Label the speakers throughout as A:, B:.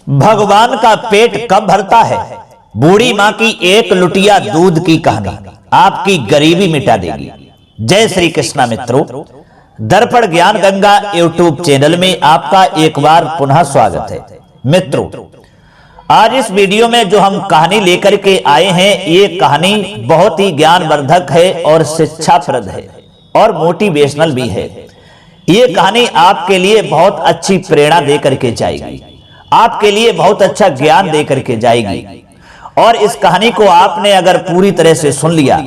A: भगवान का पेट कब भरता है? बूढ़ी मां की एक लुटिया दूध की कहानी आपकी गरीबी मिटा देगी। जय श्री कृष्णा मित्रों, दर्पण ज्ञान गंगा यूट्यूब चैनल में आपका एक बार पुनः स्वागत है। मित्रों, आज इस वीडियो में जो हम कहानी लेकर के आए हैं, ये कहानी बहुत ही ज्ञानवर्धक है और शिक्षाप्रद है और मोटिवेशनल भी है। ये कहानी आपके लिए बहुत अच्छी प्रेरणा दे करके जाएगी, आपके लिए बहुत अच्छा ज्ञान दे करके जाएगी। और इस कहानी को आपने अगर पूरी तरह से सुन लिया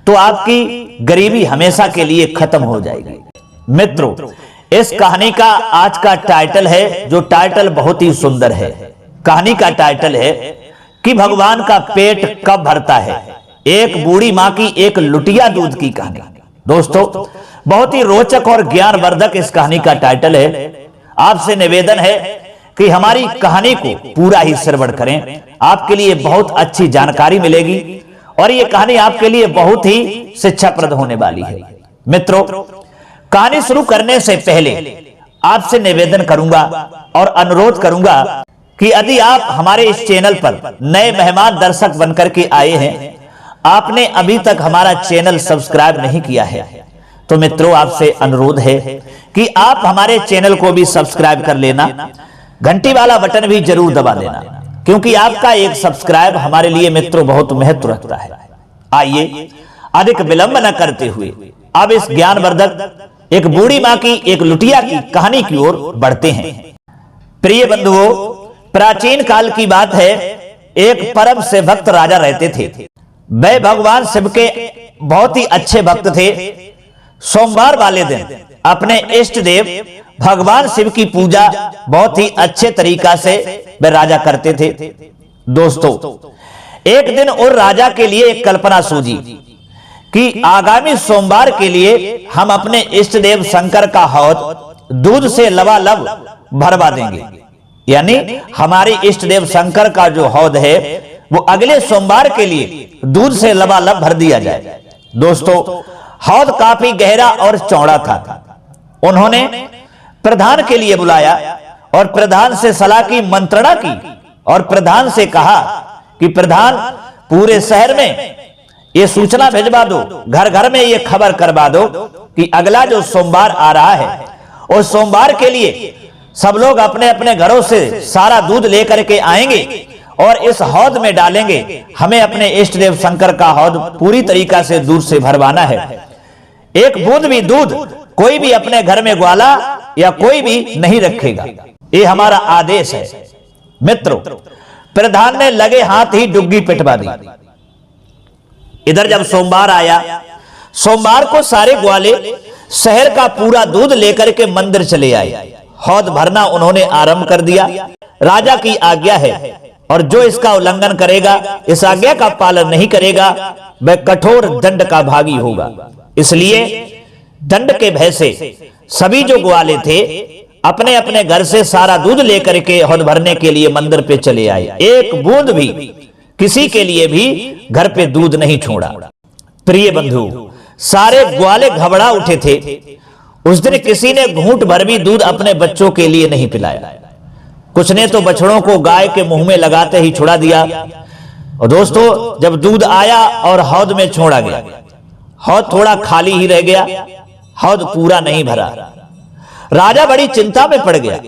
A: तो आपकी गरीबी हमेशा के लिए खत्म हो जाएगी। मित्रों, इस कहानी का आज का टाइटल है, जो टाइटल बहुत ही सुंदर है। कहानी का टाइटल है कि भगवान का पेट कब भरता है, एक बूढ़ी मां की एक लुटिया दूध की कहानी। दोस्तों, बहुत ही रोचक और ज्ञानवर्धक इस कहानी का टाइटल है। आपसे निवेदन है कि हमारी कहानी को पूरा ही श्रवण करें, आपके लिए बहुत अच्छी जानकारी मिलेगी और ये कहानी आपके लिए बहुत ही शिक्षाप्रद होने वाली है। मित्रों, कहानी शुरू करने से पहले आपसे निवेदन करूंगा और अनुरोध करूंगा कि यदि आप हमारे इस चैनल पर नए मेहमान दर्शक बनकर के आए हैं, आपने अभी तक हमारा चैनल सब्सक्राइब नहीं किया है, तो मित्रों आपसे अनुरोध है कि आप हमारे चैनल को भी सब्सक्राइब कर लेना, घंटी वाला बटन भी जरूर दबा देना, क्योंकि आपका एक सब्सक्राइब हमारे लिए मित्रों बहुत महत्व रखता है। आइए अधिक विलंब न करते हुए अब इस ज्ञानवर्धक एक बूढ़ी मां की एक लुटिया की कहानी की ओर बढ़ते हैं। प्रिय बंधुओं, प्राचीन काल की बात है। एक परम से भक्त राजा रहते थे। वे भगवान शिव के बहुत ही अच्छे भक्त थे। सोमवार वाले दिन अपने इष्ट देव भगवान शिव की पूजा बहुत ही अच्छे तरीका से वे राजा करते थे। दोस्तों, एक दिन और राजा के लिए एक कल्पना सूझी कि आगामी सोमवार के लिए हम अपने इष्ट देव शंकर का हौद दूध से लबालब भरवा देंगे। यानी हमारे इष्ट देव शंकर का जो हौद है वो अगले सोमवार के लिए दूध से लबालब भर दिया जाए। दोस्तों, हौद काफी गहरा और चौड़ा था। उन्होंने प्रधान के लिए बुलाया और प्रधान से सलाह की, मंत्रणा की और प्रधान से कहा कि प्रधान, पूरे शहर में ये सूचना भिजवा दो, घर घर में ये खबर करवा दो कि अगला जो सोमवार आ रहा है उस सोमवार के लिए सब लोग अपने अपने घरों से सारा दूध लेकर के आएंगे और इस हौद में डालेंगे। हमें अपने इष्ट देव शंकर का हौद पूरी तरीका से दूध से भरवाना है। एक बूंद भी दूध कोई भी अपने घर में ग्वाला या कोई भी नहीं रखेगा, ये हमारा आदेश है। मित्रों, प्रधान ने लगे हाथ ही डुग्गी पिटवा दी। इधर जब सोमवार आया, सोमवार को सारे ग्वाले शहर का पूरा दूध लेकर के मंदिर चले आए। हौद भरना उन्होंने आरंभ कर दिया। राजा की आज्ञा है और जो इसका उल्लंघन करेगा, इस आज्ञा का पालन नहीं करेगा, वह कठोर दंड का भागी होगा। इसलिए दंड के भय से सभी जो ग्वाले थे अपने अपने घर से सारा दूध लेकर के हौद भरने के लिए मंदिर पे चले आए। एक बूंद भी किसी के लिए भी घर पे दूध नहीं छोड़ा। प्रिय बंधु, सारे ग्वाले घबरा उठे थे। उस दिन किसी ने घूंट भर भी दूध अपने बच्चों के लिए नहीं पिलाया। कुछ ने तो बछड़ों को गाय के मुंह में लगाते ही छुड़ा दिया। और दोस्तों, जब दूध आया और हौद में छोड़ा गया, हौद थोड़ा खाली ही रह गया, हौद पूरा नहीं भरा। राजा बड़ी चिंता में पड़ गया।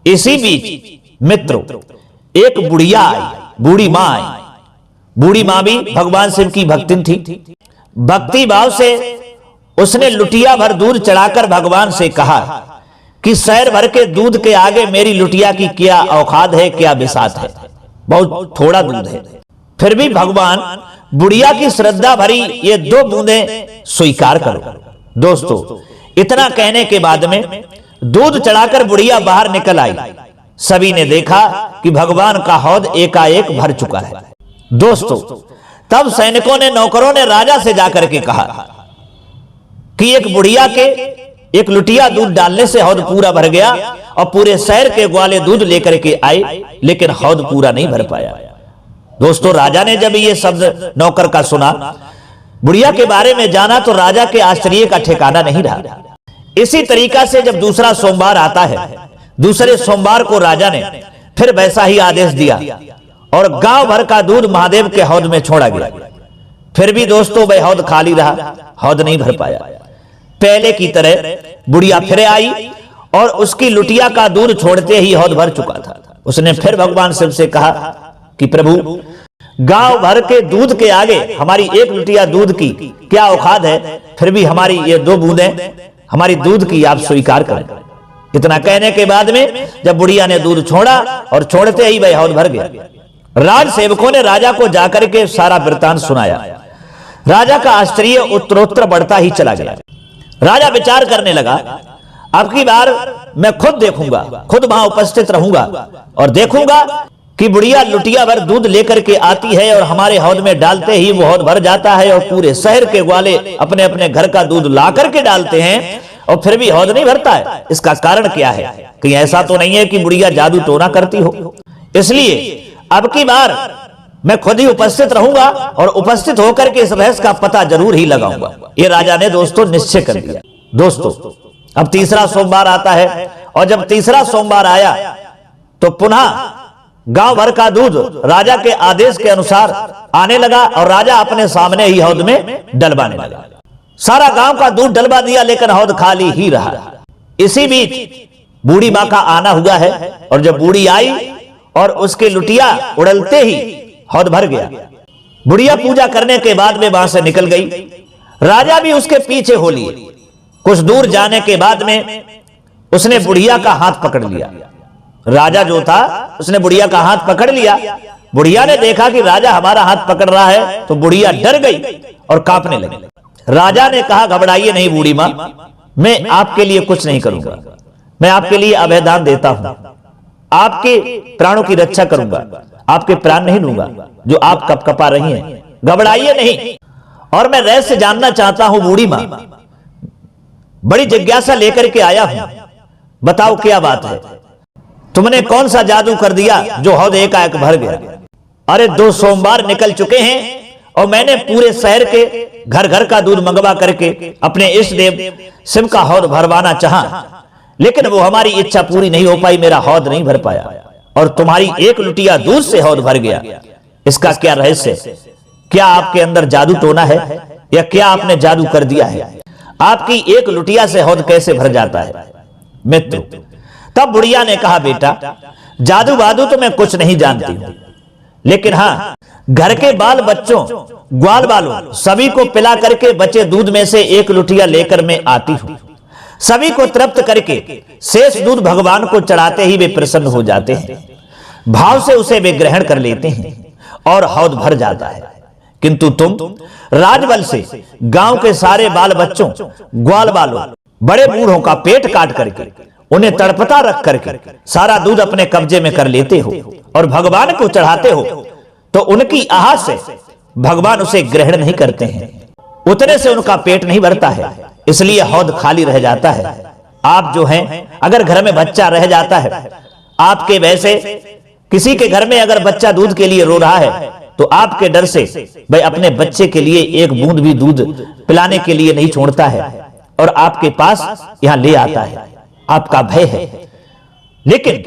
A: इसी बीच मित्रों, एक बुढ़िया आई, बूढ़ी मां आई। बूढ़ी मां भी भगवान शिव की भक्तिन थी। भक्ति भाव से उसने लुटिया भर दूध चढ़ाकर भगवान से कहा कि शहर भर के दूध के आगे मेरी लुटिया की क्या औकात है, क्या बिसात है, बहुत थोड़ा दूध है। फिर भी भगवान बुढ़िया की श्रद्धा भरी ये 2 बूंदें स्वीकार करो। दोस्तों, इतना कहने के बाद में दूध चढ़ाकर बुढ़िया बाहर निकल आई। सभी ने देखा कि भगवान का हौद एकाएक भर चुका है। दोस्तों, तब सैनिकों ने, नौकरों ने राजा से जाकर के कहा कि एक बुढ़िया के एक लुटिया दूध डालने से हौद पूरा भर गया और पूरे शहर के ग्वाले दूध लेकर के आए, लेकिन हौद पूरा नहीं भर पाया। दोस्तों, राजा ने जब ये शब्द नौकर का सुना, बुढ़िया के बारे में जाना, तो राजा के आश्चर्य का ठिकाना नहीं रहा। इसी तरीका से जब दूसरा सोमवार आता है, दूसरे सोमवार को राजा ने फिर वैसा ही आदेश दिया और गांव भर का दूध महादेव के हौद में छोड़ा गया। फिर भी दोस्तों वह हौद खाली रहा, हौद नहीं भर पाया। पहले की तरह बुढ़िया फिर आई और उसकी लुटिया का दूध छोड़ते ही हौद भर चुका था। उसने फिर भगवान शिव से कहा कि प्रभु, गांव भर के दूध के आगे हमारी एक लुटिया दूध की क्या औकात है, फिर भी हमारी ये 2 बूंदें हमारी दूध की आप स्वीकार करें। इतना कहने के बाद में जब बुढ़िया ने दूध छोड़ा और छोड़ते ही वह हौद भर गया। राज सेवकों ने राजा को जाकर के सारा वृत्तांत सुनाया। राजा का आश्चर्य उत्तरोत्तर बढ़ता ही चला गया। राजा विचार करने लगा, अब की बार मैं खुद देखूंगा, खुद वहां उपस्थित रहूंगा और देखूंगा कि बुढ़िया लुटिया भर दूध लेकर के आती है और हमारे हौद में डालते ही वो हौद भर जाता है और पूरे शहर के ग्वाले अपने अपने घर का दूध ला करके डालते हैं और फिर भी हौद नहीं भरता है। इसका कारण क्या है? कहीं ऐसा तो नहीं है कि बुढ़िया जादू टोना करती हो। इसलिए अब की बार मैं खुद ही उपस्थित रहूंगा और उपस्थित होकर के इस रहस्य का पता जरूर ही लगाऊंगा। ये राजा ने दोस्तों निश्चय कर लिया। दोस्तों अब तीसरा सोमवार आता है और जब तीसरा सोमवार आया तो पुनः गांव भर का दूध राजा के आदेश के अनुसार आने लगा और राजा अपने सामने ही हौद में डलवाने लगा। सारा गांव का दूध डलवा दिया लेकिन हौद खाली ही रहा। इसी बीच बूढ़ी मां का आना हुआ है और जब बूढ़ी आई और उसकी लुटिया उड़लते ही हौद भर गया। बुढ़िया पूजा करने के बाद में वहां से निकल गई। राजा भी उसके पीछे हो लिए। कुछ दूर जाने के बाद में उसने बुढ़िया का हाथ पकड़ लिया। राजा जो था उसने बुढ़िया का हाथ पकड़ लिया। बुढ़िया ने देखा कि राजा हमारा हाथ पकड़ रहा है तो बुढ़िया डर गई और कांपने लगी। राजा ने कहा, घबराइए नहीं बूढ़ी मां, मैं आपके लिए कुछ नहीं करूंगा, मैं आपके लिए अभयदान देता हूं, आपके प्राणों की रक्षा करूंगा, आपके प्राण नहीं लूंगा जो आप कपकपा रही हैं, घबराइए नहीं। और मैं रहस्य जानना चाहता हूं बूढ़ी मां, बड़ी जिज्ञासा लेकर के आया हूं, बताओ क्या बात है, तुमने कौन सा जादू कर दिया जो हौद एकाएक भर गया? अरे 2 सोमवार निकल चुके हैं और मैंने पूरे शहर के घर घर का दूध मंगवा करके अपने इष्ट देव शिव का हौद भरवाना चाहा, लेकिन वो हमारी इच्छा पूरी नहीं हो पाई, मेरा हौद नहीं भर पाया और तुम्हारी एक लुटिया दूध से हौद भर गया। इसका क्या रहस्य है? क्या आपके अंदर जादू टोना है या क्या आपने जादू कर दिया है? आपकी एक लुटिया से हौद कैसे भर जाता है? मित्र, तब बुढ़िया ने कहा, बेटा जादू वादू तो मैं कुछ नहीं जानती हूं, लेकिन हाँ घर के बाल बच्चों ग्वाल बालों सभी को पिला करके बचे दूध में से एक लुटिया लेकर मैं आती हूं। सभी को तृप्त करके शेष दूध भगवान को चढ़ाते ही वे प्रसन्न हो जाते हैं, भाव से उसे वे ग्रहण कर लेते हैं और हौद भर जाता है। किंतु तुम राजबल से गांव के सारे बाल बच्चों ग्वाल बालों बड़े बूढ़ों का पेट काट करके उन्हें तड़पता रख करके सारा दूध अपने कब्जे में कर लेते हो और भगवान को चढ़ाते हो, तो उनकी आह से भगवान उसे ग्रहण नहीं करते हैं, उतने से उनका पेट नहीं भरता है, इसलिए हौद खाली रह जाता है। आप जो हैं, अगर घर में बच्चा रह जाता है, आपके वैसे किसी के घर में अगर बच्चा दूध के लिए रो रहा है तो आपके डर से भाई अपने बच्चे के लिए एक बूंद भी दूध पिलाने के लिए नहीं छोड़ता है और आपके पास यहां ले आता है, आपका भय है। लेकिन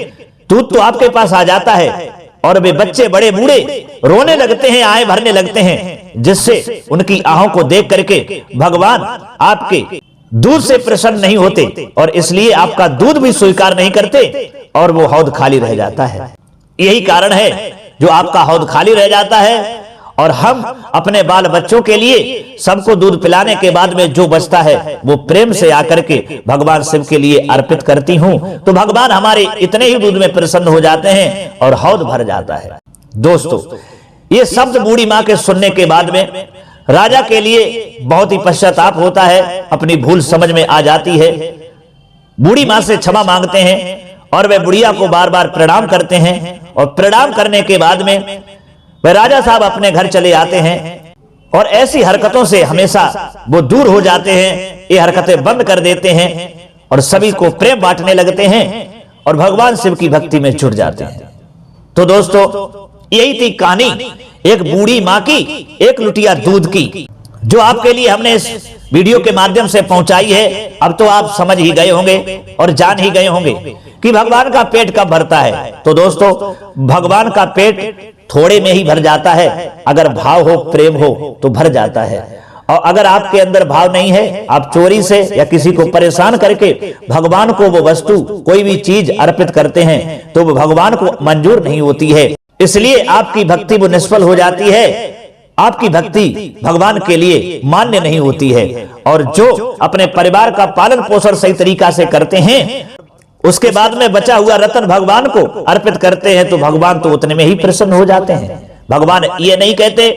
A: दूध तो आपके पास आ जाता है और वे बच्चे बड़े बूढ़े रोने लगते हैं, आए भरने लगते हैं, जिससे उनकी आहों को देख करके भगवान आपके दूध से प्रसन्न नहीं होते और इसलिए आपका दूध भी स्वीकार नहीं करते और वो हौद खाली रह जाता है। यही कारण है जो आपका हौद खाली रह जाता है और हम अपने बाल बच्चों के लिए सबको दूध पिलाने के बाद में जो बचता है वो प्रेम से आकर के भगवान शिव के लिए अर्पित करती हूं, तो भगवान हमारे इतने ही दूध में प्रसन्न हो जाते हैं और हौद भर जाता है। दोस्तों, ये शब्द बूढ़ी मां के सुनने के बाद में राजा के लिए बहुत ही पश्चाताप होता है, अपनी भूल समझ में आ जाती है। बूढ़ी मां से क्षमा मांगते हैं और वे बुढ़िया को बार बार प्रणाम करते हैं और प्रणाम करने के बाद में वे राजा साहब अपने घर चले आते हैं और ऐसी हरकतों से हमेशा वो दूर हो जाते हैं, ये हरकतें बंद कर देते हैं और सभी को प्रेम बांटने लगते हैं और भगवान शिव की भक्ति में जुट जाते हैं। तो दोस्तों, यही थी कहानी एक बूढ़ी मां की एक लुटिया दूध की। जो आपके लिए हमने इस वीडियो के माध्यम से पहुंचाई है, अब तो आप समझ ही गए होंगे और जान ही गए होंगे कि भगवान का पेट कब भरता है। तो दोस्तों, भगवान का पेट थोड़े में ही भर जाता है, अगर भाव हो, प्रेम हो तो भर जाता है। और अगर आपके अंदर भाव नहीं है, आप चोरी से या किसी को परेशान करके भगवान को वो वस्तु, कोई भी चीज अर्पित करते हैं तो वो भगवान को मंजूर नहीं होती है। इसलिए आपकी भक्ति वो निष्फल हो जाती है, आपकी भक्ति भगवान के लिए मान्य नहीं होती है। और जो अपने परिवार का पालन पोषण सही तरीका से करते हैं, उसके बाद में बचा हुआ रतन भगवान को अर्पित करते हैं, तो भगवान तो उतने में ही प्रसन्न हो जाते हैं। भगवान ये नहीं कहते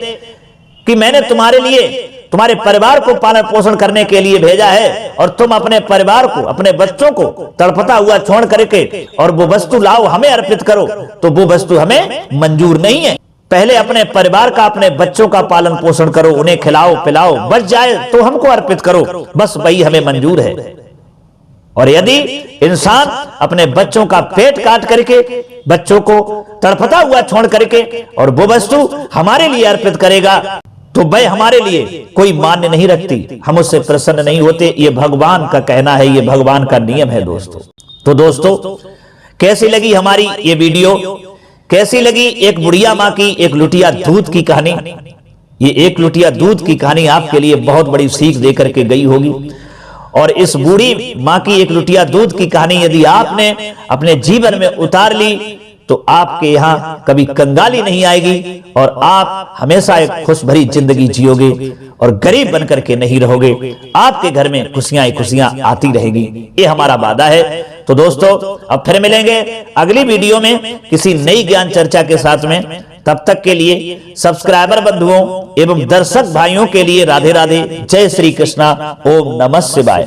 A: कि मैंने तुम्हारे लिए, तुम्हारे परिवार को पालन पोषण करने के लिए भेजा है और तुम अपने परिवार को, अपने बच्चों को तड़पता हुआ छोड़ करके और वो वस्तु लाओ हमें अर्पित करो, तो वो वस्तु हमें मंजूर नहीं है। पहले अपने परिवार का, अपने बच्चों का पालन पोषण करो, उन्हें खिलाओ पिलाओ, बच जाए तो हमको अर्पित करो, बस वही हमें मंजूर है। और यदि इंसान अपने बच्चों का पेट काट करके, बच्चों को तड़पता हुआ छोड़ करके और वो वस्तु हमारे लिए अर्पित करेगा, तो वह हमारे लिए कोई मान्य नहीं रखती, हम उससे प्रसन्न नहीं होते। ये भगवान का कहना है, ये भगवान का नियम है दोस्तों। तो दोस्तों, कैसी लगी हमारी ये वीडियो, कैसी लगी एक बुढ़िया माँ की एक लुटिया दूध की कहानी? ये एक लुटिया दूध की कहानी आपके लिए बहुत बड़ी सीख देकर के गई होगी। और इस बूढ़ी माँ की एक लुटिया दूध की कहानी यदि आपने अपने जीवन में उतार ली तो आपके यहाँ कभी कंगाली नहीं आएगी और आप हमेशा एक खुश भरी जिंदगी जियोगे और गरीब बनकर के नहीं रहोगे। आपके घर में खुशियां ही खुशियां आती रहेगी, ये हमारा वादा है। तो दोस्तों, अब फिर मिलेंगे अगली वीडियो में किसी नई ज्ञान चर्चा के साथ में। तब तक के लिए सब्सक्राइबर बंधुओं एवं दर्शक भाइयों के लिए राधे राधे, जय श्री कृष्णा, ओम नमः शिवाय।